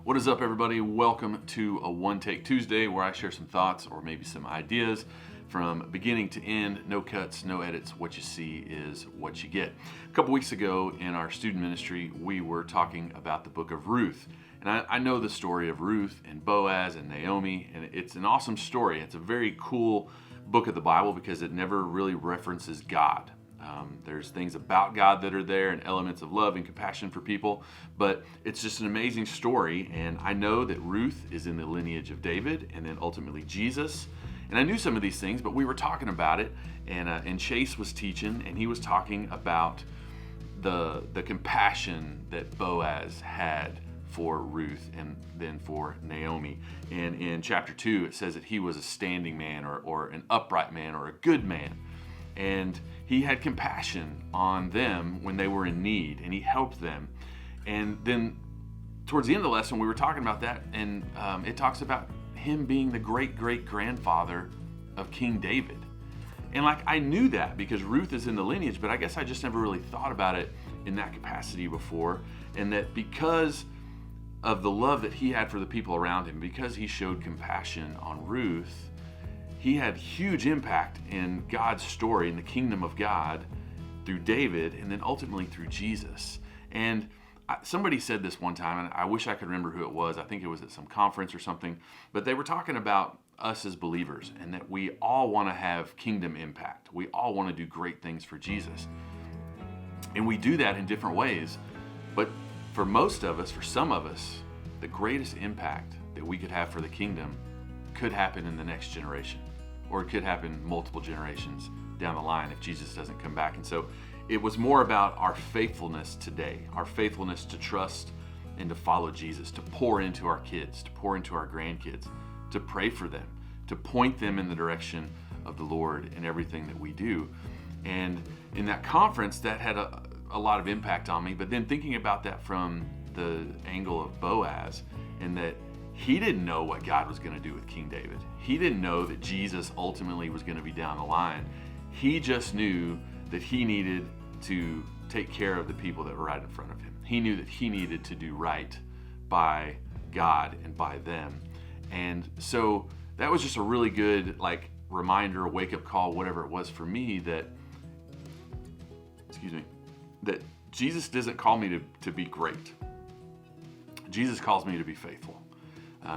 What is up, everybody? Welcome to a One Take Tuesday, where I share some thoughts or maybe some ideas from beginning to end. No cuts, no edits. What you see is what you get. A couple weeks ago in our student ministry, we were talking about the book of Ruth. And I know the story of Ruth and Boaz and Naomi, and it's an awesome story. It's a very cool book of the Bible because it never really references God. There's things about God that are there and elements of love and compassion for people, but it's just an amazing story. And I know that Ruth is in the lineage of David and then ultimately Jesus. And I knew some of these things, but we were talking about it, and Chase was teaching, and he was talking about the compassion that Boaz had for Ruth and then for Naomi. And in chapter 2, it says that he was a standing man or an upright man or a good man. And he had compassion on them when they were in need, and he helped them. And then towards the end of the lesson, we were talking about that, and it talks about him being the great-great-grandfather of King David. And I knew that because Ruth is in the lineage, but I guess I just never really thought about it in that capacity before. And that because of the love that he had for the people around him, because he showed compassion on Ruth, he had huge impact in God's story, in the kingdom of God, through David, and then ultimately through Jesus. And somebody said this one time, and I wish I could remember who it was. I think it was at some conference or something, but they were talking about us as believers and that we all want to have kingdom impact. We all want to do great things for Jesus. And we do that in different ways. But for most of us, for some of us, the greatest impact that we could have for the kingdom could happen in the next generation, or it could happen multiple generations down the line if Jesus doesn't come back. And so it was more about our faithfulness today, our faithfulness to trust and to follow Jesus, to pour into our kids, to pour into our grandkids, to pray for them, to point them in the direction of the Lord in everything that we do. And in that conference, that had a lot of impact on me. But then thinking about that from the angle of Boaz, and that he didn't know what God was going to do with King David. He didn't know that Jesus ultimately was going to be down the line. He just knew that he needed to take care of the people that were right in front of him. He knew that he needed to do right by God and by them. And so that was just a really good reminder, wake-up call, whatever it was for me, that Jesus doesn't call me to be great. Jesus calls me to be faithful.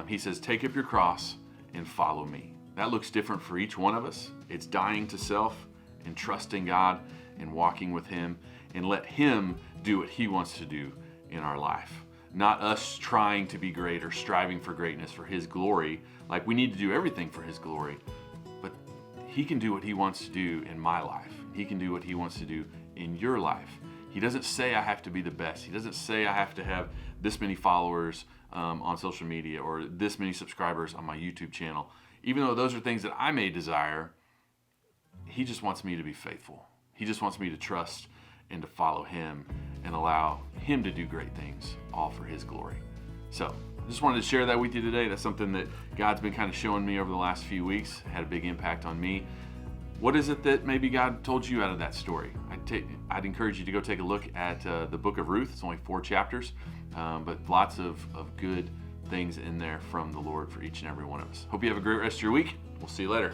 He says, take up your cross and follow me. That looks different for each one of us. It's dying to self and trusting God and walking with him, and let him do what he wants to do in our life. Not us trying to be great or striving for greatness for his glory. We need to do everything for his glory, but he can do what he wants to do in my life. He can do what he wants to do in your life. He doesn't say I have to be the best. He doesn't say I have to have this many followers on social media or this many subscribers on my YouTube channel. Even though those are things that I may desire, he just wants me to be faithful. He just wants me to trust and to follow him and allow him to do great things, all for his glory. So I just wanted to share that with you today. That's something that God's been kind of showing me over the last few weeks, had a big impact on me. What is it that maybe God told you out of that story? I'd encourage you to go take a look at the book of Ruth. It's only 4 chapters, but lots of good things in there from the Lord for each and every one of us. Hope you have a great rest of your week. We'll see you later.